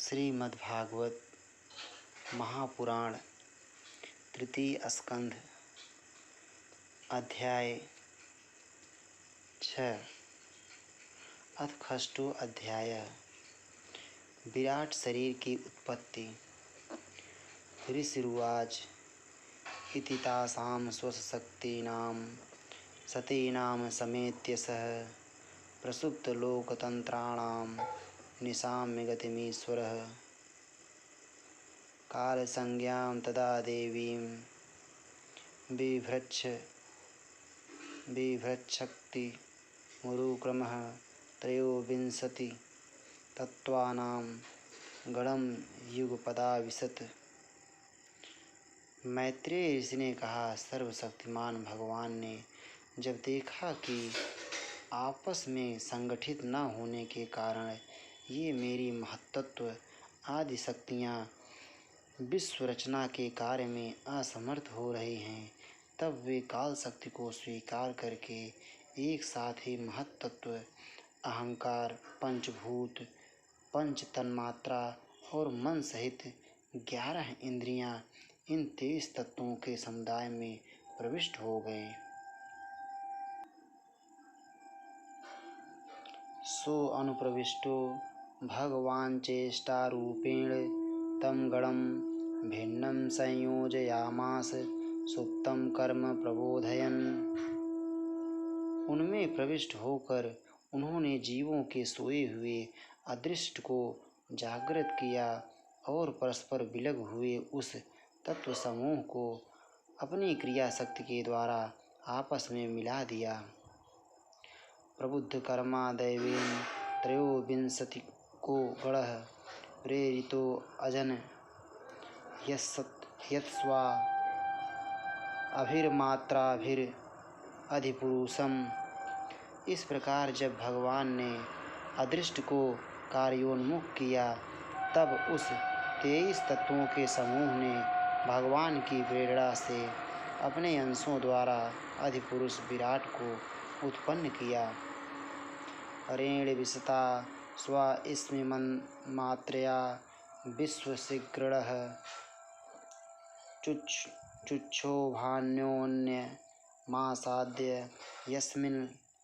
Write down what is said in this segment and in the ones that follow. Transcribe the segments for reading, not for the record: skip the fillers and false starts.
श्रीमद्भागवत महापुराण तृतीय स्कंध अध्याय 6 अथ षष्ठो अध्याय विराट शरीर की उत्पत्ति। ऋषिरुवाच इति तासां स्वशक्तीनां सतीनां समेत्य सह प्रसुप्तलोकतन्त्राणां निशाम्य गतिमीश्वरः कालसंज्ञां तदा देवीं बिभ्रच्छक्ति मुरुक्रमः त्रयोविंशति तत्त्वानां गणं युगपदाविशत्। मैत्रेय ऋषि ने कहा, सर्वशक्तिमान भगवान ने जब देखा कि आपस में संगठित न होने के कारण ये मेरी महत्त्व आदि शक्तियाँ विश्व रचना के कार्य में असमर्थ हो रही हैं, तब वे काल शक्ति को स्वीकार करके एक साथ ही महत्त्व, अहंकार, पंचभूत, पंच तन्मात्रा और मन सहित 11 इंद्रियां इन 23 तत्वों के समुदाय में प्रविष्ट हो गए। सो अनुप्रविष्टो भगवान चेष्टारूपेण तम गणं भिन्नं संयोजयामास सुप्तं कर्म प्रबोधयन्। उनमें प्रविष्ट होकर उन्होंने जीवों के सोए हुए अदृष्ट को जागृत किया और परस्पर विलग हुए उस तत्व समूह को अपनी क्रिया शक्ति के द्वारा आपस में मिला दिया। प्रबुद्ध कर्मा दैवेन त्रयोविंशति को गणः प्रेरितो अजन यत्स्वा अभिर्मात्राभिर अधिपुरुषम। इस प्रकार जब भगवान ने अदृष्ट को कार्योन्मुख किया, तब उस 23 तत्वों के समूह ने भगवान की प्रेरणा से अपने अंशों द्वारा अधिपुरुष विराट को उत्पन्न किया। हरेण विशता स्वस्मिन्मात्रया विश्वसिगृढः चुक्षोभान्योन्यमासाद्य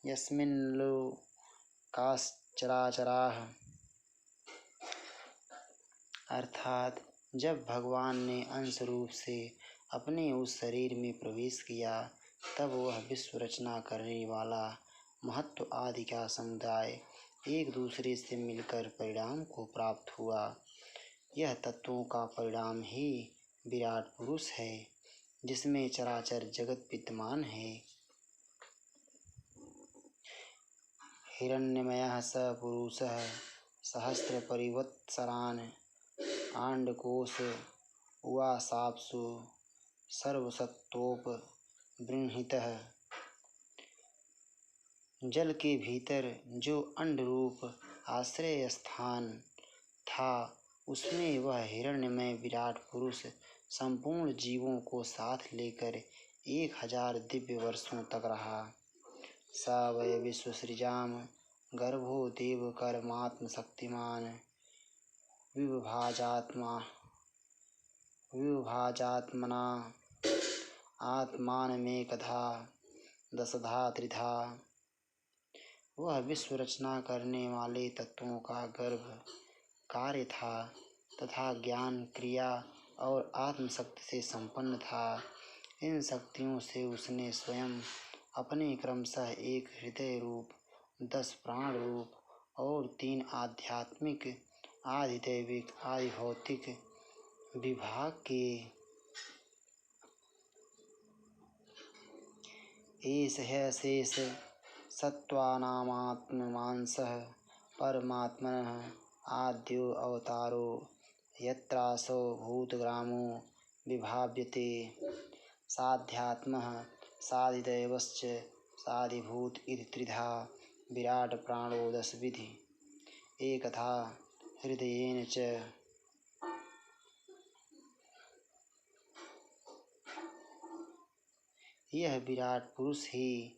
यस्मिन्लोकाश्चराचराः। अर्थात जब भगवान ने अंश रूप से अपने उस शरीर में प्रवेश किया, तब वह विश्व रचना करने वाला महत्व आदि का समुदाय एक दूसरे से मिलकर परिणाम को प्राप्त हुआ। यह तत्वों का परिणाम ही विराट पुरुष है, जिसमें चराचर जगत विद्यमान है। हिरण्यमयः स पुरुषः सहस्र परिवत्सरान् आंडकोश उवासाप्सु सर्वसत्वोपबृंहितः। जल के भीतर जो अंड रूप आश्रय स्थान था, उसमें वह हिरण्यमय विराट पुरुष संपूर्ण जीवों को साथ लेकर 1000 दिव्य वर्षों तक रहा। स वै विश्वसृजां गर्भो देवकर्मात्मशक्तिमान् विभाजात्मना आत्मानमेकधा दशधा त्रिधा। वह विश्व रचना करने वाले तत्वों का गर्भ कार्य था तथा ज्ञान, क्रिया और आत्मशक्ति से संपन्न था। इन शक्तियों से उसने स्वयं अपने क्रमशः एक हृदय रूप, 10 प्राण रूप और 3 आध्यात्मिक, आधिदैविक, आधिभौतिक विभाग के एष शेष सत्त्वानामात्मांशः परमात्मनः आद्यो अवतारो यत्रासौ भूतग्रामो विभाव्यते साध्यात्मः साधिदैवश्च साधिभूत इति त्रिधा विराट प्राणो 10 विधि एकधा हृदयेन च। यह विराट पुरुष ही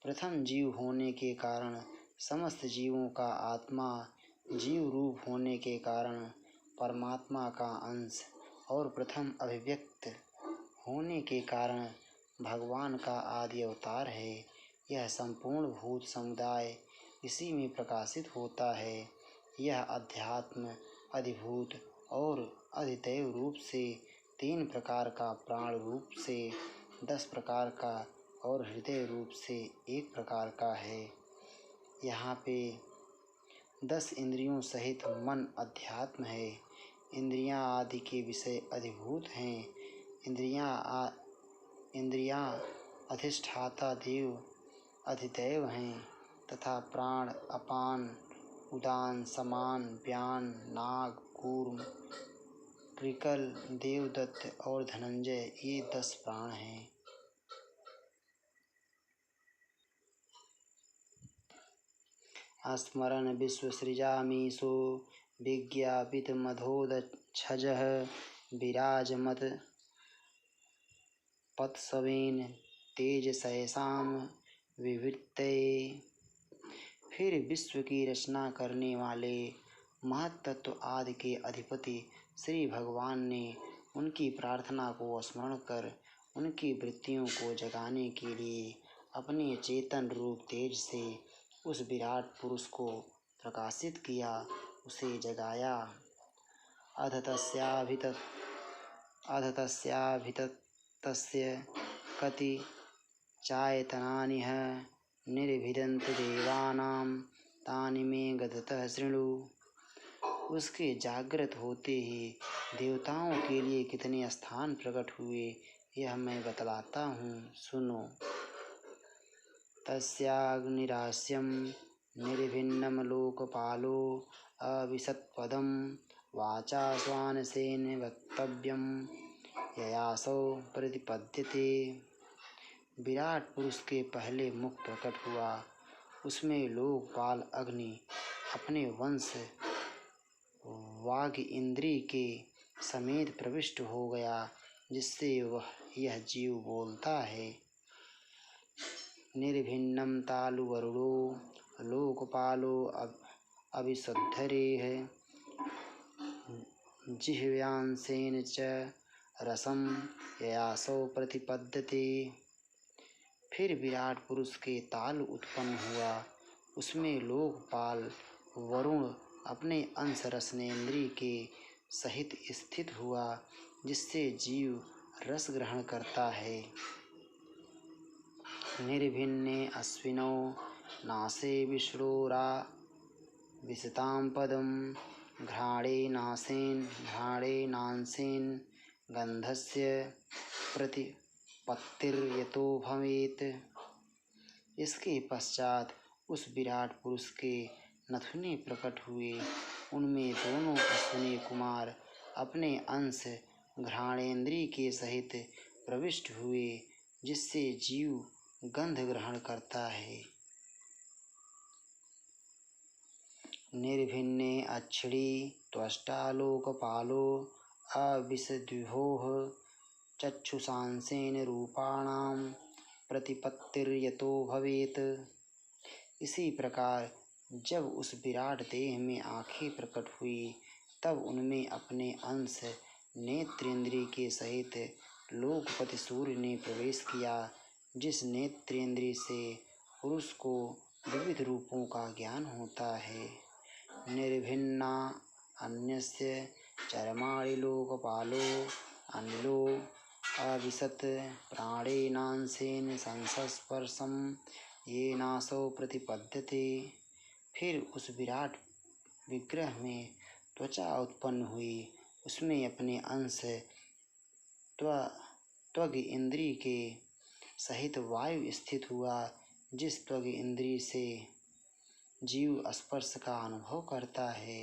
प्रथम जीव होने के कारण समस्त जीवों का आत्मा, जीव रूप होने के कारण परमात्मा का अंश और प्रथम अभिव्यक्त होने के कारण भगवान का आदि अवतार है। यह संपूर्ण भूत समुदाय इसी में प्रकाशित होता है। यह अध्यात्म, अधिभूत और अधिदैव रूप से 3 प्रकार का, प्राण रूप से 10 प्रकार का और हृदय रूप से 1 प्रकार का है। यहाँ पे 10 इंद्रियों सहित मन अध्यात्म है। इंद्रियां आदि के विषय अधिभूत हैं। इंद्रियां अधिष्ठाता देव अधिदैव हैं तथा प्राण अपान, उदान, समान, व्यान, नाग, कूर्म, कृकल, देवदत्त और धनंजय ये 10 प्राण हैं। स्मरन् विश्वसृजामीशो विज्ञापितमधोदच्छजः विराजमत पत्सवेन तेजसैषां विवृत्तये। फिर विश्व की रचना करने वाले महत्तत्व आदि के अधिपति श्री भगवान ने उनकी प्रार्थना को स्मरण कर उनकी वृत्तियों को जगाने के लिए अपने चेतन रूप तेज से उस विराट पुरुष को प्रकाशित किया, उसे जगाया। अध तस्याभितस्य कति चायतनानिह निर्भिदन्ति देवानां तानि मे गततः शृणु। उसके जागृत होते ही देवताओं के लिए कितने स्थान प्रकट हुए, यह मैं बतलाता हूँ, सुनो। तस्याग्निरास्यं निर्भिन्नं लोकपालो अविशत्पदं वाचा श्वानसेन वक्तव्यं ययासौ प्रतिपद्यते। विराट पुरुष के पहले मुख प्रकट हुआ, उसमें लोकपाल अग्नि अपने वंश वाग इंद्री के समेत प्रविष्ट हो गया, जिससे यह जीव बोलता है। निर्भिन्नं तालुवरुणो लोकपालो अभिशुद्धरेः जिह्वांशेन च रसं ययासौ प्रतिपद्यते। फिर विराट पुरुष के ताल उत्पन्न हुआ, उसमें लोकपाल वरुण अपने अंश रसनेन्द्रिय के सहित स्थित हुआ, जिससे जीव रस ग्रहण करता है। निर्भिन्ने अश्विनौ नासे विष्णुरा विशतां पदं घ्राणेनांसेन गन्धस्य प्रतिपत्तिर्यतो भवेत्। इसके पश्चात उस विराट पुरुष के नथुने प्रकट हुए, उनमें दोनों अश्विनी कुमार अपने अंश घ्राणेन्द्रिय के सहित प्रविष्ट हुए, जिससे जीव गंध ग्रहण करता है। निर्भिन्ने अक्षिणी त्वष्टा लोकपालो अविशद्विभोः चक्षुषांसेन रूपाणां प्रतिपत्तिर्यतो भवेत्। इसी प्रकार जब उस विराट देह में आँखें प्रकट हुई, तब उनमें अपने अंश नेत्रेंद्रिय के सहित लोकपति सूर्य ने प्रवेश किया, जिस नेत्रेंद्रिय से पुरुष को विविध रूपों का ज्ञान होता है। निर्भिन्ना अन्यस्य चर्माणि लोकपालो अनिलो अविशत् प्राणेनांशेन संस्पर्शं येनासौ प्रतिपद्यते। फिर उस विराट विग्रह में त्वचा उत्पन्न हुई, उसमें अपने अंश त्वग इंद्रिय के सहित वायु स्थित हुआ, जिस त्वग इंद्रिय से जीव स्पर्श का अनुभव करता है।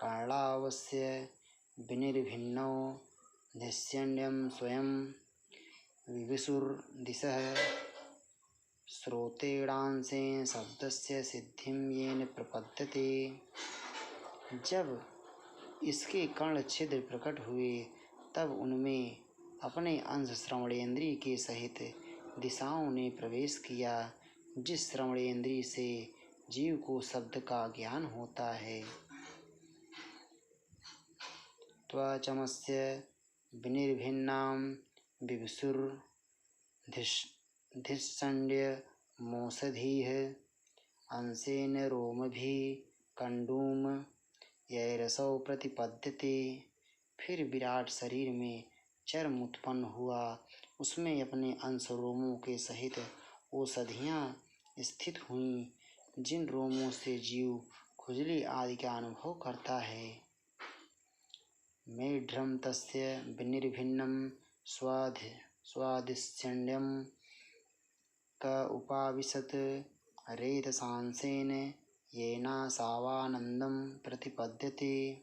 कर्णावस्य विनिर्भिन्नौ धिष्यण्यं स्वयं विविशुर्दिशः श्रोतेणांशेन शब्दस्य सिद्धिं येन प्रपद्यते। जब इसके कर्ण छिद्र प्रकट हुए, तब उनमें अपने अंश श्रवणेन्द्रिय के सहित दिशाओं ने प्रवेश किया, जिस श्रवणेन्द्रिय से जीव को शब्द का ज्ञान होता है। त्वचमस्य विनिर्भिन्नां विभुसुर्धिष्ण्यमोषधीः अंशेन रोमभिः कंडूम यैरसौ प्रतिपद्यते। फिर विराट शरीर में चर्म उत्पन्न हुआ, उसमें अपने अंश रोमों के सहित औषधियाँ स्थित हुईं, जिन रोमों से जीव खुजली आदि का अनुभव करता है। मेढ्रम तस्य विनिर्भिन्नं स्वादिष्ण्यं क उपाविशत् रेतसांसेन येनासावानंदं प्रतिपद्यते।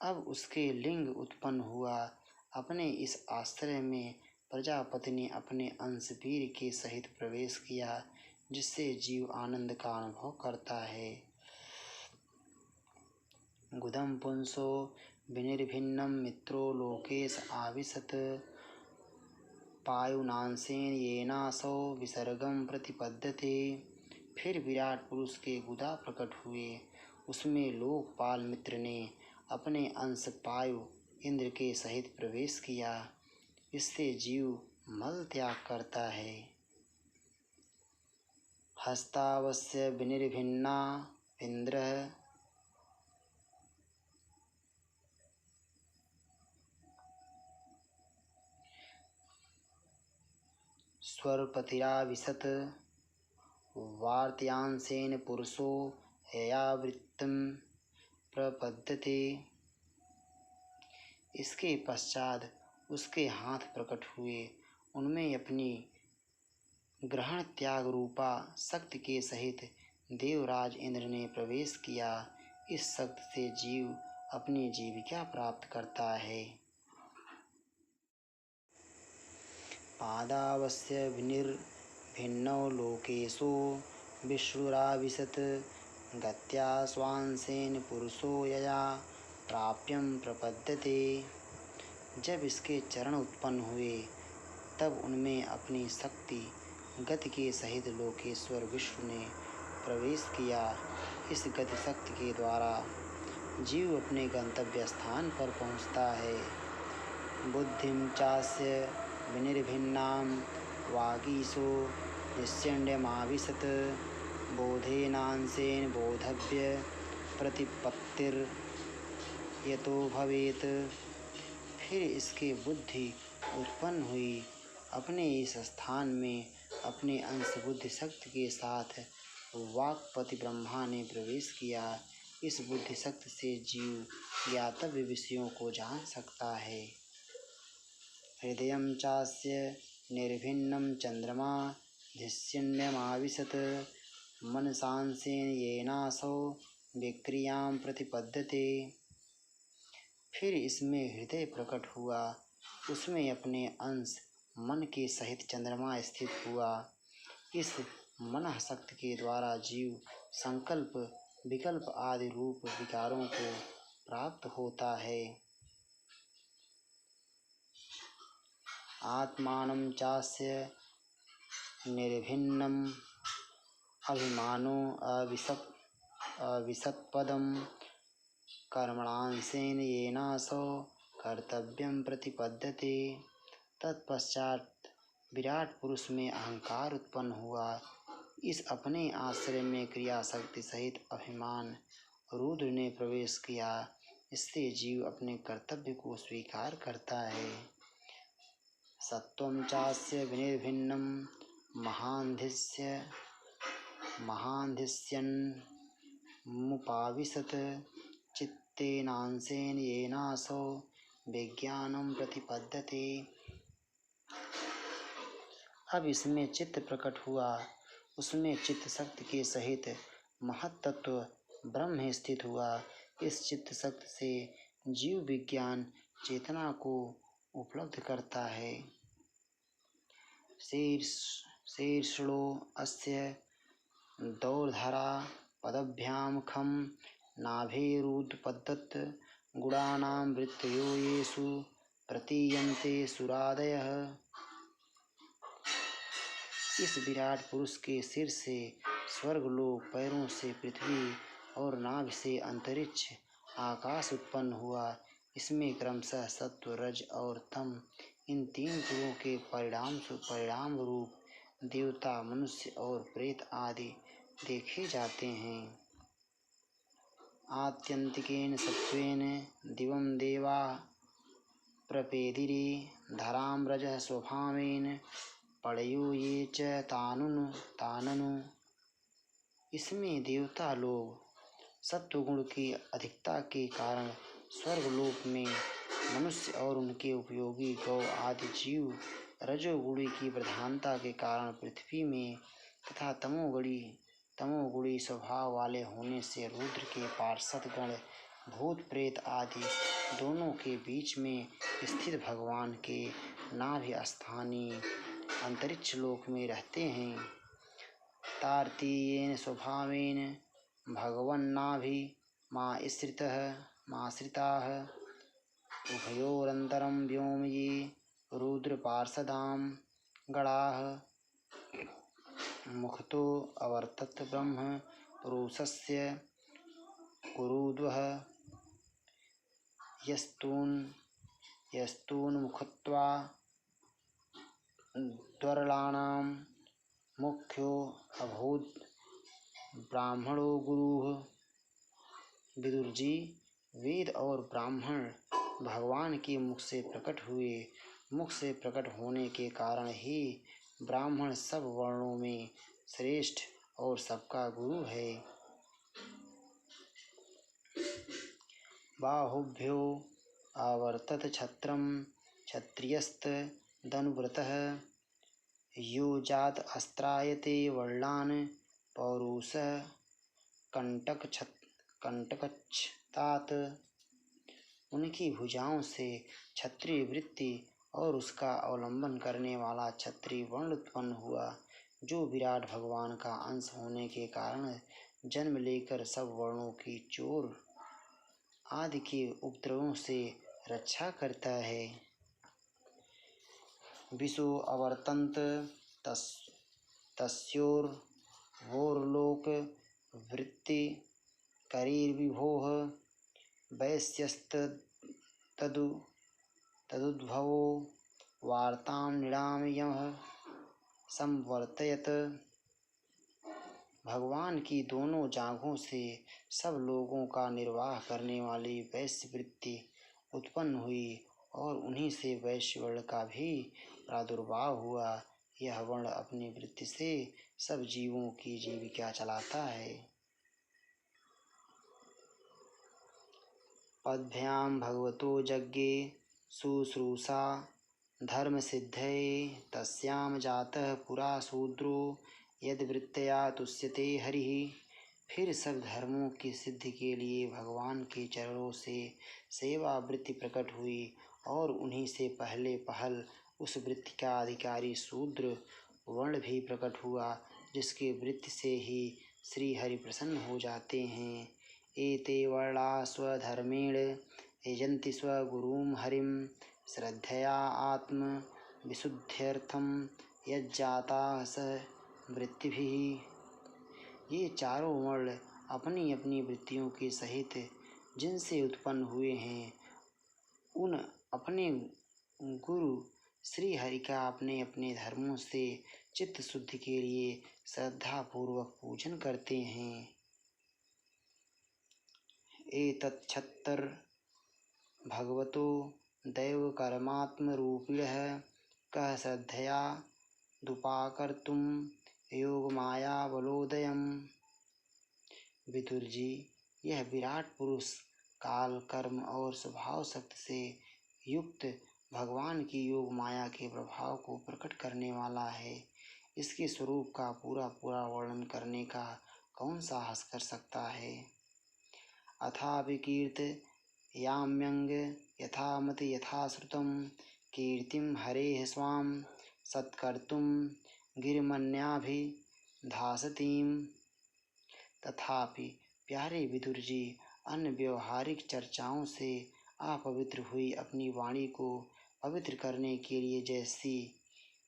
अब उसके लिंग उत्पन्न हुआ, अपने इस आश्रय में प्रजापति ने अपने अंश वीर के सहित प्रवेश किया, जिससे जीव आनंद का अनुभव करता है। गुदम पुंसो विनिर्भिन्नं मित्रो लोकेश आविशत् पायुनांशेन येनासौ विसर्गम प्रतिपद्यते। फिर विराट पुरुष के गुदा प्रकट हुए, उसमें लोकपाल मित्र ने अपने अंश पायु इंद्र के सहित प्रवेश किया, इससे जीव मल त्याग करता है। हस्तावस्य विनिर्भिन्ना इंद्रः स्वरपतिराविशत् वार्त्यांशेन पुरुषो ययावृत्तिं प्रपद्यते। इसके पश्चात उसके हाथ प्रकट हुए, उनमें अपनी ग्रहण त्याग रूपा शक्ति के सहित देवराज इंद्र ने प्रवेश किया। इस शक्ति से जीव अपनी जीविका प्राप्त करता है। पादावस्य विनिर्भिन्नौ लोकेशो विश्रुराविशत् गत्या स्वांशेन पुरुषो यया प्राप्यं प्रपद्यते। जब इसके चरण उत्पन्न हुए, तब उनमें अपनी शक्ति गति के सहित लोकेश्वर विष्णु ने प्रवेश किया। इस गति शक्ति के द्वारा जीव अपने गंतव्य स्थान पर पहुँचता है। बुद्धिं चास्य विनिर्भिन्नां वागीशो निश्चण्यमाविशत् बोधेनांशेन बोधव्य प्रतिपत्तिर्यतो भवेत्। फिर इसके बुद्धि उत्पन्न हुई, अपने इस स्थान में अपने अंश बुद्धि शक्ति के साथ वाक्पति ब्रह्मा ने प्रवेश किया। इस बुद्धि शक्ति से जीव ज्ञातव्य विषयों को जान सकता है। हृदयं चास्य निर्भिन्नं चंद्रमा धिष्ण्यमाविशत् मनसांशेन येनासौ विक्रियां प्रतिपद्यते। फिर इसमें हृदय प्रकट हुआ, उसमें अपने अंश मन के सहित चंद्रमा स्थित हुआ। इस मन शक्ति के द्वारा जीव संकल्प विकल्प आदि रूप विकारों को प्राप्त होता है। आत्मानं चास्य निर्भिन्नम् अभिमानो अविसत्पदं कर्मणांशेन येनासौ कर्तव्यं प्रतिपद्यते। तत्पश्चात विराट पुरुष में अहंकार उत्पन्न हुआ। इस अपने आश्रय में क्रिया शक्ति सहित अभिमान रुद्र ने प्रवेश किया। इससे जीव अपने कर्तव्य को स्वीकार करता है। सत्वं चास्य विनिर्भिन्नं महान्धिष्यन्मुपाविशत् चित्तेनांशेन येनासौ विज्ञानं प्रतिपद्यते। अब इसमें चित्त प्रकट हुआ, उसमें चित्त शक्ति के सहित महत्तत्व ब्रह्म स्थित हुआ। इस चित्त शक्ति से जीव विज्ञान चेतना को उपलब्ध करता है। शीर्षणो अस्य दौर्धरा पदभ्यां खं नाभिरुत्पद्यत गुणानां वृत्तयो येषु प्रतीयन्ते सुरादयः। इस विराट पुरुष के सिर से स्वर्गलोक, पैरों से पृथ्वी और नाभि से अंतरिक्ष आकाश उत्पन्न हुआ। इसमें क्रमशः सत्व, रज और तम इन 3 गुणों के परिणाम रूप देवता, मनुष्य और प्रेत आदि देखे जाते हैं। आत्यंतिकेन सत्वेन दिवं देवा प्रपेदिरे धरां रजः स्वभावेन पड़यो ये च ताननु। इसमें देवता लोग सत्वगुण की अधिकता के कारण स्वर्गलोक में, मनुष्य और उनके उपयोगी गौ आदि जीव रजोगुणी की प्रधानता के कारण पृथ्वी में तथा तमोगुणी स्वभाव वाले होने से रुद्र के पार्षद गण, भूत प्रेत आदि दोनों के बीच में स्थित भगवान के नाभि स्थानीय अंतरिक्ष लोक में रहते हैं। तारतीयेन स्वभावेन भगवन्नाभि माश्रिताः उभयोरन्तरं व्योम ये रुद्र पार्षदां गणाः मुखतो अवर्तत ब्रह्म पुरुषस्य कुरुद्वः यस्तून्मुखत्वा द्वरलानां मुख्यो अभूत् ब्राह्मणो गुरुः। विदुर जी, वेद और ब्राह्मण भगवान के मुख से प्रकट हुए। मुख से प्रकट होने के कारण ही ब्राह्मण सब वर्णों में श्रेष्ठ और सबका गुरु है। बाहुभ्यो आवर्तत छत्रम क्षत्रियस्तदनुव्रतः यो जात अस्त्रायते वर्णान् पौरुषः कंटकच्छतात्। उनकी भुजाओं से क्षत्रिय वृत्ति और उसका अवलंबन करने वाला क्षत्रिय वर्ण उत्पन्न हुआ, जो विराट भगवान का अंश होने के कारण जन्म लेकर सब वर्णों की चोर आदि के उपद्रवों से रक्षा करता है। विशो अवर्तन्त तस्योर्वोर्लोक वृत्ति करीर्विभोः वैश्यस्तदुद्भवो वार्तां नृणां यमः संवर्तयत। भगवान की दोनों जांघों से सब लोगों का निर्वाह करने वाली वैश्य वृत्ति उत्पन्न हुई और उन्हीं से वैश्य वर्ण का भी प्रादुर्भाव हुआ। यह वर्ण अपनी वृत्ति से सब जीवों की जीविका चलाता है। पद्भ्यां भगवतो यज्ञे शुश्रूषा धर्म सिद्धये तस्यां जातः पुरा शूद्रो यद्वृत्तया तुष्यते हरिः। फिर सब धर्मों की सिद्धि के लिए भगवान के चरणों से सेवा वृत्ति प्रकट हुई और उन्हीं से पहले पहल उस वृत्ति का अधिकारी शूद्र वर्ण भी प्रकट हुआ, जिसके वृत्ति से ही श्री हरि प्रसन्न हो जाते हैं। एते वर्णा स्वधर्मेण यजन्ति स्वगुरुं हरिं श्रद्धया आत्म विशुद्ध्यर्थं यज्जाताः स वृत्तिभिः। ये चारों वर्ण अपनी अपनी वृत्तियों के सहित जिनसे उत्पन्न हुए हैं, उन अपने गुरु श्री हरि का अपने अपने धर्मों से चित्त शुद्धि के लिए श्रद्धा पूर्वक पूजन करते हैं। एतच्छत्तर भगवतो दैव कर्मात्मरूपिणः कः श्रद्धया दुपाकर्तुं योग माया बलोदयम्। विदुर जी, यह विराट पुरुष काल, कर्म और स्वभाव शक्ति से युक्त भगवान की योग माया के प्रभाव को प्रकट करने वाला है। इसके स्वरूप का पूरा पूरा वर्णन करने का कौन साहस कर सकता है। अथापि कीर्तयाम्यंग यथामति यथाश्रुतं कीर्तिं हरेः स्वां सत्कर्तुं गिरिमन्याभिधासतीम्। तथापि प्यारे विदुर जी, अन्य व्यवहारिक चर्चाओं से अपवित्र हुई अपनी वाणी को पवित्र करने के लिए जैसी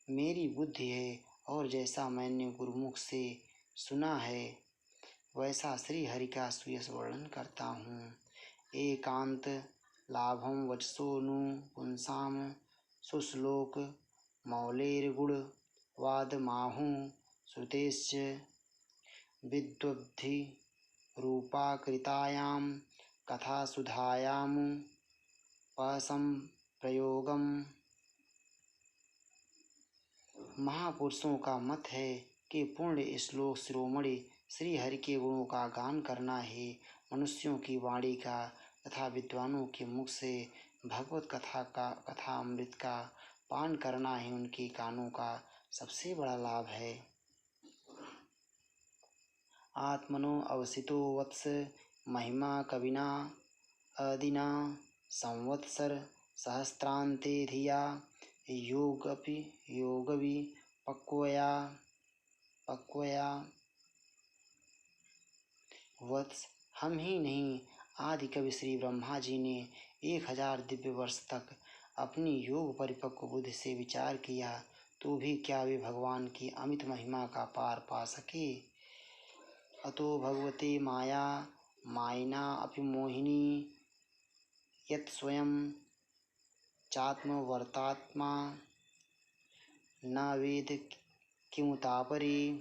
मेरी बुद्धि है और जैसा मैंने गुरुमुख से सुना है, वैसा श्री हरि का सुयश वर्णन करता हूँ। एकांत लाभं वचसो नु पुंसां सुश्लोक मौलेर्गुणवादमाहुः श्रुतेश्च विद्वद्भिः रूपाकृतायां कथासुधायामुपसंप्रयोगम्। महापुरुषों का मत है कि पूर्ण श्लोक शिरोमणि श्री हरि के गुणों का गान करना ही मनुष्यों की वाणी का तथा विद्वानों के मुख से भगवत कथा अमृत का पान करना ही उनके कानों का सबसे बड़ा लाभ है। आत्मनो अवसितो वत्स महिमा कविना अदिना संवत्सर सहस्रांते धिया योगवि पक्वया वत्स। हम ही नहीं, आदि कवि श्री ब्रह्मा जी ने 1000 दिव्य वर्ष तक अपनी योग परिपक्व बुद्धि से विचार किया, तो भी क्या वे भगवान की अमित महिमा का पार पा सके। अतो भगवते मायिना अपि मोहिनी यत् स्वयं चात्मवर्तात्मा न वेद किमुतापरे।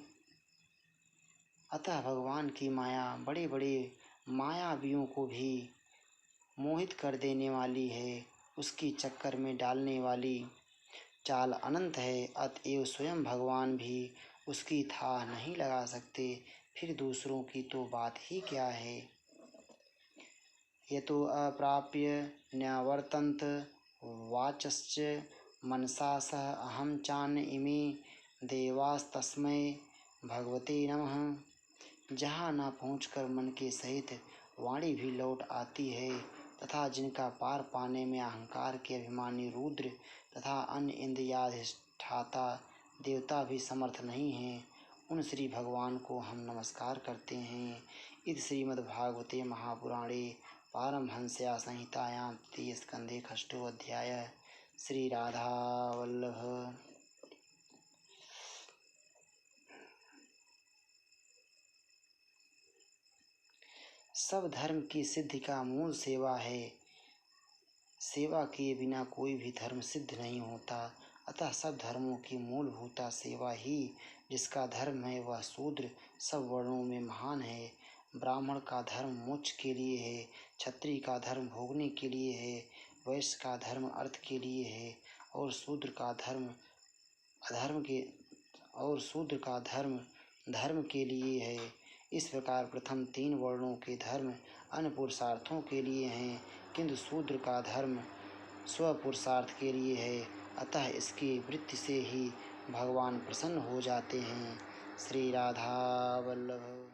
अतः भगवान की माया बड़े बड़े मायावियों को भी मोहित कर देने वाली है, उसकी चक्कर में डालने वाली चाल अनंत है। अतएव स्वयं भगवान भी उसकी था नहीं लगा सकते, फिर दूसरों की तो बात ही क्या है। यतो अप्राप्य न्यवर्तन्त वाचश्च मनसा सह अहम चान इमे देवास्तस्मै भगवते नमः। जहाँ न पहुँचकर मन के सहित वाणी भी लौट आती है तथा जिनका पार पाने में अहंकार के अभिमानी रुद्र तथा अन्य इंद्रियाधिष्ठाता देवता भी समर्थ नहीं हैं, उन श्री भगवान को हम नमस्कार करते हैं। इति श्रीमद्भागवते महापुराणे पारमहंस्यां संहितायां तृतीय स्कंधे षष्ठो अध्याय। श्री राधा वल्लभ। सब धर्म की सिद्धि का मूल सेवा है। सेवा किए बिना कोई भी धर्म सिद्ध नहीं होता। अतः सब धर्मों की मूलभूता सेवा ही जिसका धर्म है वह शूद्र सब वर्णों में महान है। ब्राह्मण का धर्म मोक्ष के लिए है, क्षत्रिय का धर्म भोगने के लिए है, वैश्य का धर्म अर्थ के लिए है और शूद्र का धर्म के लिए है। इस प्रकार प्रथम 3 वर्णों के धर्म अन्य पुरुषार्थों के लिए हैं, किंतु शूद्र का धर्म स्वपुरुषार्थ के लिए है। अतः इसकी वृत्ति से ही भगवान प्रसन्न हो जाते हैं। श्री राधा वल्लभ।